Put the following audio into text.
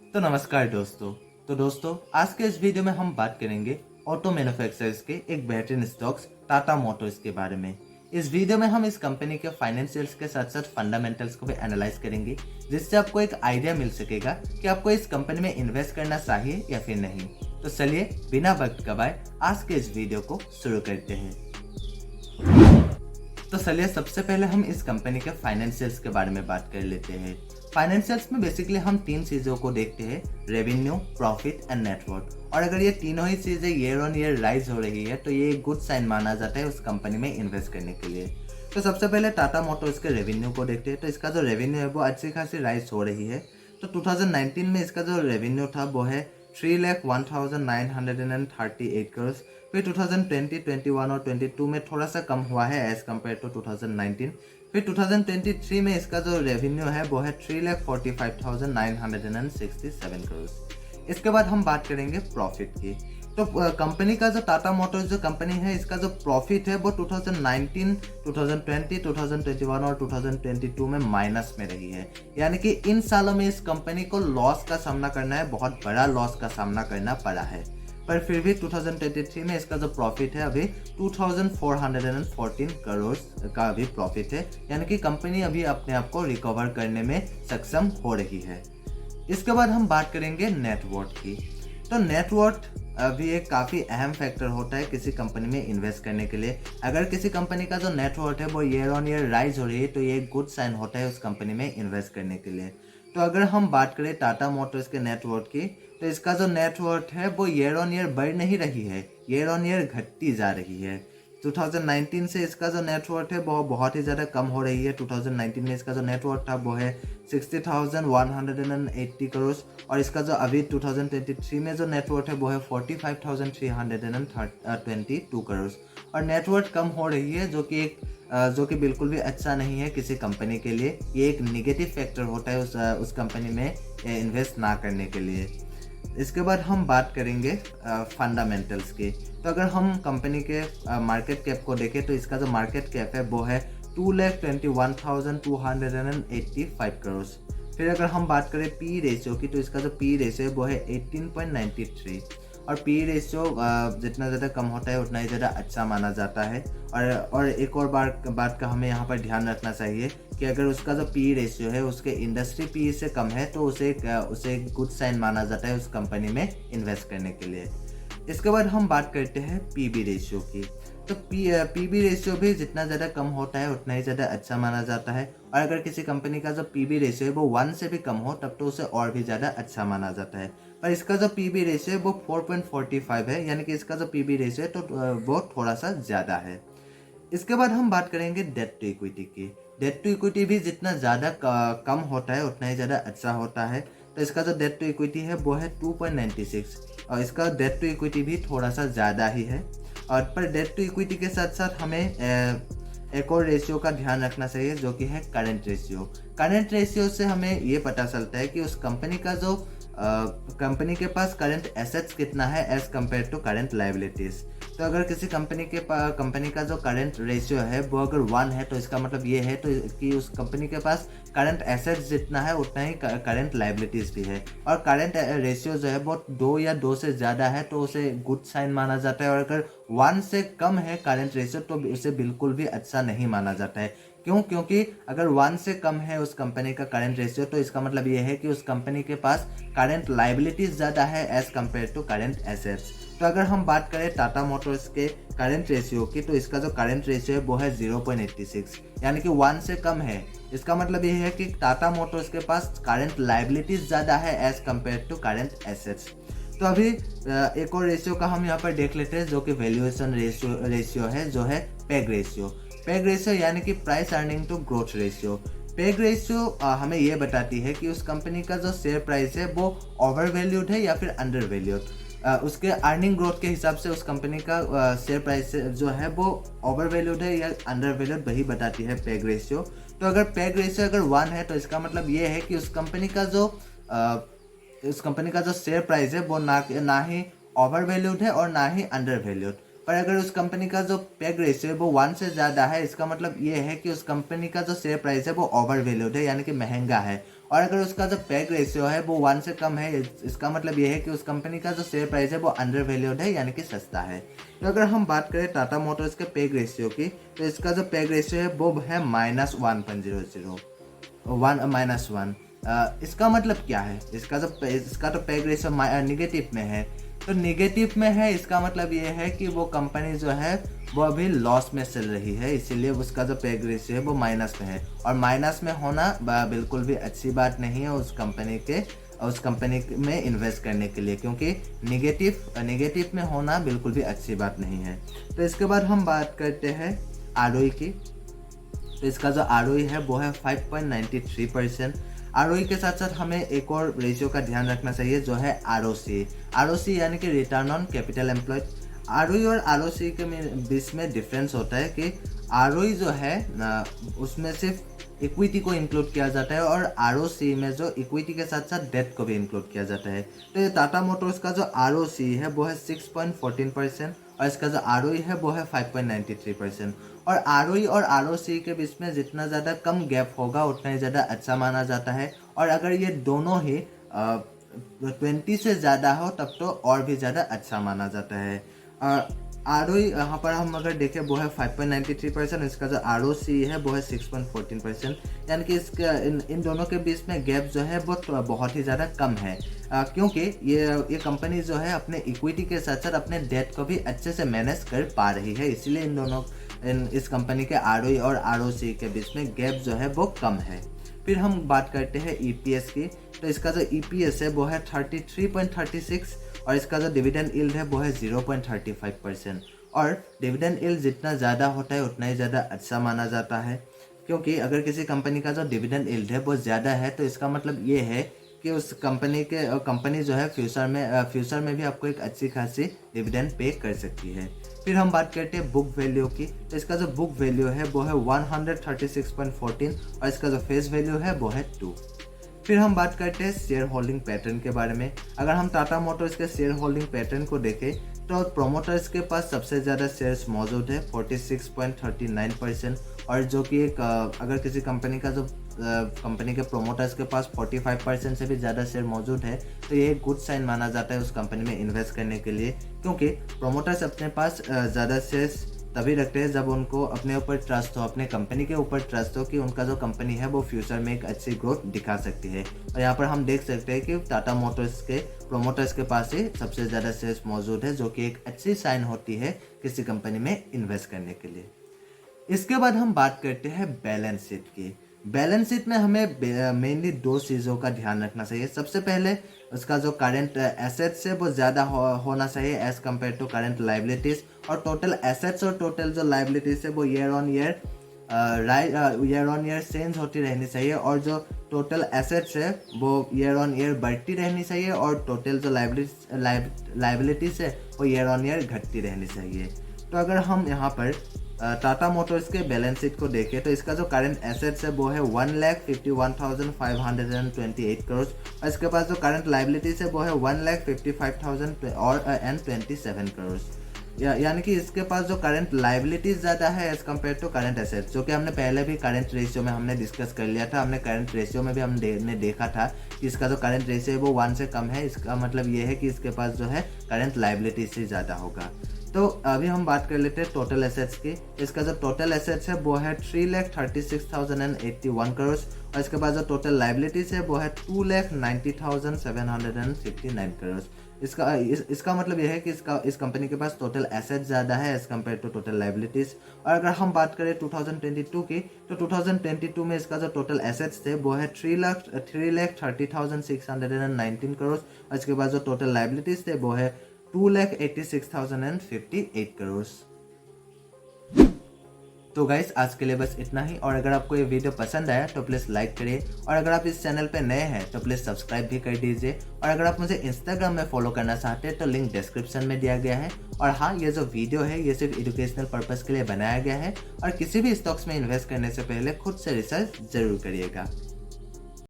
तो नमस्कार दोस्तों। आज के इस वीडियो में हम बात करेंगे ऑटो मैन्युफैक्चरर्स के एक बेहतरीन स्टॉक्स टाटा मोटर्स के बारे में। इस वीडियो में हम इस कंपनी के फाइनेंशियल्स के साथ साथ फंडामेंटल्स को भी एनालाइज करेंगे, जिससे आपको एक आइडिया मिल सकेगा कि आपको इस कंपनी में इन्वेस्ट करना चाहिए या फिर नहीं। तो चलिए बिना वक्त गवाए आज के इस वीडियो को शुरू करते हैं। तो चलिए सबसे पहले हम इस कंपनी के फाइनेंशियल्स के बारे में बात कर लेते हैं। फाइनेंशियल्स में बेसिकली हम तीन चीज़ों को देखते हैं, रेवेन्यू, प्रॉफिट एंड नेटवर्थ। और अगर ये तीनों ही चीज़ें ईयर ऑन ईयर राइज हो रही है तो ये एक गुड साइन माना जाता है उस कंपनी में इन्वेस्ट करने के लिए। तो सबसे पहले टाटा मोटर्स के रेवेन्यू को देखते हैं। तो इसका जो रेवेन्यू है वो अच्छी खासी राइज हो रही है। तो 2019 में इसका जो रेवेन्यू था वो है 3,01,938 करोड़। फिर 2020, 21 और 22 में थोड़ा सा कम हुआ है एज कम्पेयर टू 2019। फिर 2023 में इसका जो रेवेन्यू है वो है 3,45,967 करोड़। इसके बाद हम बात करेंगे प्रॉफिट की। तो कंपनी का जो टाटा मोटर्स जो कंपनी है, इसका जो प्रॉफिट है वो 2019, 2020, 2021 और 2022 में माइनस में रही है। यानी कि इन सालों में इस कंपनी को लॉस का सामना करना है, बहुत बड़ा लॉस का सामना करना पड़ा है। पर फिर भी 2023 में इसका जो प्रॉफिट है अभी 2,414 करोड़ का अभी प्रॉफिट है। यानी कि कंपनी अभी अपने आप को रिकवर करने में सक्षम हो रही है। इसके बाद हम बात करेंगे नेटवर्थ की। तो नेटवर्थ अभी एक काफ़ी अहम फैक्टर होता है किसी कंपनी में इन्वेस्ट करने के लिए। अगर किसी कंपनी का जो नेटवर्थ है वो ईयर ऑन ईयर राइज हो रही है तो ये एक गुड साइन होता है उस कंपनी में इन्वेस्ट करने के लिए। तो अगर हम बात करें टाटा मोटर्स के नेटवर्थ की, तो इसका जो नेटवर्थ है वो ईयर ऑन ईयर बढ़ नहीं रही है, ईयर ऑन ईयर घटती जा रही है। 2019 से इसका जो नेटवर्थ है वो बहुत ही ज़्यादा कम हो रही है। 2019 में इसका जो नेटवर्थ था वो है 60,180 करोड़ और इसका जो अभी 2023 में जो नेटवर्थ है वो है 45,322 करोड़। और नेटवर्थ कम हो रही है जो कि बिल्कुल भी अच्छा नहीं है किसी कंपनी के लिए। ये एक निगेटिव फैक्टर होता है उस कंपनी में इन्वेस्ट ना करने के लिए। इसके बाद हम बात करेंगे फंडामेंटल्स की। तो अगर हम कंपनी के मार्केट कैप को देखें तो इसका जो मार्केट कैप है वो है 2,21,285 करोड़। फिर अगर हम बात करें पी रेशियो की, तो इसका जो पी रेशियो है वो है 18.93। और पी रेशियो जितना ज़्यादा कम होता है उतना ही ज़्यादा अच्छा माना जाता है। और एक और बात का हमें यहाँ पर ध्यान रखना चाहिए कि अगर उसका जो पी रेशियो है उसके इंडस्ट्री पी से कम है तो उसे एक गुड साइन माना जाता है उस कंपनी में इन्वेस्ट करने के लिए। इसके बाद हम बात करते हैं पीबी रेशियो की। तो पीबी रेशियो भी जितना ज़्यादा कम होता है उतना ही ज़्यादा अच्छा माना जाता है। और अगर किसी कंपनी का जो पीबी रेशियो है वो 1 से भी कम हो तब तो उसे और भी ज़्यादा अच्छा माना जाता है। पर इसका जो पीबी रेशियो है वो 4.45 है, यानी कि इसका जो पीबी रेशियो है तो वो थोड़ा सा ज़्यादा है। इसके बाद हम बात करेंगे डेट टू इक्विटी की। डेट टू इक्विटी भी जितना ज़्यादा कम होता है उतना ही ज़्यादा अच्छा होता है। तो इसका जो डेट टू इक्विटी है वो है 2.96 और इसका डेट टू इक्विटी भी थोड़ा सा ज़्यादा ही है। और पर डेट टू इक्विटी के साथ साथ हमें एक और रेशियो का ध्यान रखना चाहिए जो कि है करंट रेशियो। करंट रेशियो से हमें ये पता चलता है कि उस कंपनी का जो कंपनी के पास करंट एसेट्स कितना है as compare to current liabilities. तो अगर किसी कंपनी का जो करंट रेशियो है वो अगर 1 है तो इसका मतलब ये है तो कि उस कंपनी के पास करंट एसेट्स जितना है उतना ही करंट लाइबिलिटीज़ भी है। और करंट रेशियो जो है वो 2 या 2 से ज़्यादा है तो उसे गुड साइन माना जाता है। और अगर 1 से कम है करंट रेशियो तो उसे बिल्कुल भी अच्छा नहीं माना जाता है। क्योंकि अगर 1 से कम है उस कंपनी का करंट रेशियो तो इसका मतलब ये है कि उस कंपनी के पास करंट लाइबिलिटीज ज़्यादा है as compare to current assets. तो अगर हम बात करें टाटा मोटर्स के करंट रेशियो की, तो इसका जो करंट रेशियो है वो है 0.86, यानी कि 1 से कम है। इसका मतलब ये है कि टाटा मोटर्स के पास करंट लाइबिलिटीज ज़्यादा है as compare to current assets. तो अभी एक और रेशियो का हम यहाँ पर देख लेते हैं जो कि वैल्यूएशन रेशियो है, जो है पेग रेशियो। पेग रेशियो यानी कि price earning to growth ratio. PEG ratio हमें यह बताती है कि उस कंपनी का जो शेयर प्राइस है वो ओवर वैल्यूड है या फिर अंडर वैल्यूड। उसके अर्निंग ग्रोथ के हिसाब से उस कंपनी का शेयर प्राइस जो है वो ओवर वैल्यूड है या अंडर वैल्यूड, वही बताती है पेग रेशियो। तो अगर पेग रेशियो अगर 1 है तो इसका मतलब ये है कि उस कंपनी का जो शेयर प्राइस है वो ना ही ओवर वैल्यूड है और ना ही अंडर वैल्यूड। पर अगर उस कंपनी का जो पेग रेशियो है वो 1 से ज़्यादा है, इसका मतलब ये है कि उस कंपनी का जो शेयर प्राइस है वो ओवर वैल्यूड है, यानी कि महंगा है। और अगर उसका जो पैग रेशियो है वो 1 से कम है, इसका मतलब ये है कि उस कंपनी का जो शेयर प्राइस है वो अंडर वैल्यूड है, यानी कि सस्ता है। तो अगर हम बात करें टाटा मोटर्स के पैग रेशियो की, तो इसका जो पैग रेशियो है वो है -1.00 1। इसका मतलब क्या है, इसका तो पैग रेशियो निगेटिव में है। तो निगेटिव में है, इसका मतलब ये है कि वो कंपनी जो है वो अभी लॉस में चल रही है, इसीलिए उसका जो पैग रेशियो है वो माइनस में है। और माइनस में होना बिल्कुल भी अच्छी बात नहीं है उस कंपनी में इन्वेस्ट करने के लिए, क्योंकि निगेटिव में होना बिल्कुल भी अच्छी बात नहीं है। तो इसके बाद हम बात करते हैं आरओई की। तो इसका जो आरओई है वो है 5.93%। आरओई के साथ साथ हमें एक और रेशियो का ध्यान रखना चाहिए, जो है आरओसी यानी कि return on capital employed. ROE और आरओसी के बीच में डिफरेंस होता है कि आरओई जो है उसमें सिर्फ इक्विटी को इंक्लूड किया जाता है, और आरओसी में जो इक्विटी के साथ साथ डेट को भी इंक्लूड किया जाता है। तो ये टाटा मोटर्स का जो आरओसी है वो है 6.14%, और इसका जो आरओई है वो है 5.93%। और आरओई और आरओसी के बीच में जितना ज़्यादा कम गैप होगा उतना ही ज़्यादा अच्छा माना जाता है। और अगर ये दोनों ही 20 से ज़्यादा हो तब तो और भी ज़्यादा अच्छा माना जाता है। आरओई यहाँ पर हम अगर देखें वो है 5.93%, इसका जो आरओसी है वो है 6.14%, यानी कि इन दोनों के बीच में गैप जो है वो बहुत ही ज़्यादा कम है, क्योंकि ये कंपनी जो है अपने इक्विटी के साथ साथ अपने डेट को भी अच्छे से मैनेज कर पा रही है, इसीलिए इस कंपनी के आरओई और आरओसी के बीच में गैप जो है वो कम है। फिर हम बात करते हैं ईपीएस की। तो इसका जो ईपीएस है वो है 33.36, और इसका जो डिविडेंड यील्ड है वो है 0.35%। और डिविडेंड यील्ड जितना ज़्यादा होता है उतना ही ज़्यादा अच्छा माना जाता है, क्योंकि अगर किसी कंपनी का जो डिविडेंड यील्ड है वो ज़्यादा है तो इसका मतलब ये है कि उस कंपनी जो है फ्यूचर में भी आपको एक अच्छी खासी डिविडेंड पे कर सकती है। फिर हम बात करते हैं बुक वैल्यू की। तो इसका जो बुक वैल्यू है वो है 136.14, और इसका जो फेस वैल्यू है वो है 2। फिर हम बात करते हैं शेयर होल्डिंग पैटर्न के बारे में। अगर हम टाटा मोटर्स के शेयर होल्डिंग पैटर्न को देखें तो प्रोमोटर्स के पास सबसे ज़्यादा शेयर्स मौजूद है 46.39%, और जो कि अगर किसी कंपनी के प्रोमोटर्स के पास 45% से भी ज़्यादा शेयर मौजूद है तो ये एक गुड साइन माना जाता है उस कंपनी में इन्वेस्ट करने के लिए, क्योंकि प्रोमोटर्स अपने पास ज़्यादा शेयर्स तभी रखते हैं जब उनको अपने ऊपर ट्रस्ट हो, अपने कंपनी के ऊपर ट्रस्ट हो कि उनका जो कंपनी है वो फ्यूचर में एक अच्छी ग्रोथ दिखा सकती है। और यहाँ पर हम देख सकते हैं कि टाटा मोटर्स के प्रोमोटर्स के पास ही सबसे ज़्यादा शेयर्स मौजूद है, जो कि एक अच्छी साइन होती है किसी कंपनी में इन्वेस्ट करने के लिए। इसके बाद हम बात करते हैं बैलेंस शीट की। बैलेंस शीट में हमें मेनली 2 चीज़ों का ध्यान रखना चाहिए। सबसे पहले उसका जो करंट एसेट्स है वो ज़्यादा होना चाहिए as compare to current liabilities, और टोटल एसेट्स और टोटल जो लाइबिलिटीज़ है वो ईयर ऑन ईयर चेंज होती रहनी चाहिए, और जो टोटल एसेट्स है वो ईयर ऑन ईयर बढ़ती रहनी चाहिए, और टोटल जो लाइबिलिटीज़ है वो ईयर ऑन ईयर घटती रहनी चाहिए। तो अगर हम यहाँ पर टाटा मोटर्स के बैलेंस शीट को देखें तो इसका जो करंट एसेट्स है वो है 1,51,528 करोड़, और इसके पास जो करंट लाइबिलिटीज है वो है 1,55,027 करोड़। यानी कि इसके पास जो करंट लाइबिलिटीज ज़्यादा है as compare to current assets, जो कि हमने पहले भी करंट रेशियो में हमने डिस्कस कर लिया था। हमने करंट रेशियो में भी हमने देखा था कि इसका जो करंट रेशियो है वो 1 से कम है, इसका मतलब ये है कि इसके पास जो है करंट लाइबिलिटीज से ज़्यादा होगा। तो अभी हम बात कर लेते हैं टोटल एसेट्स की। इसका जो टोटल एसेट्स है वो है 3,36,081 करोड़, और इसके बाद जो टोटल लाइबिलिटीज है वो है 2,90,759 करोड़। इसका मतलब यह है कि इस कंपनी के पास टोटल एसेट ज़्यादा है as compare to total liabilities. और अगर हम बात करें 2022 की, तो 2022 में इसका जो टोटल एसेट्स थे वो है 3,30,619 करोड़, और इसके बाद जो टोटल लाइबिलिटीज थे वो है 2,86,058 करोड़। तो गाइस आज के लिए बस इतना ही, और अगर आपको ये वीडियो पसंद आया तो प्लीज़ लाइक करिए, और अगर आप इस चैनल पे नए हैं तो प्लीज़ सब्सक्राइब भी कर दीजिए। और अगर आप मुझे इंस्टाग्राम में फॉलो करना चाहते हैं तो लिंक डिस्क्रिप्शन में दिया गया है। और हाँ, ये जो वीडियो है ये सिर्फ एजुकेशनल पर्पज़ के लिए बनाया गया है, और किसी भी स्टॉक्स में इन्वेस्ट करने से पहले खुद से रिसर्च जरूर करिएगा।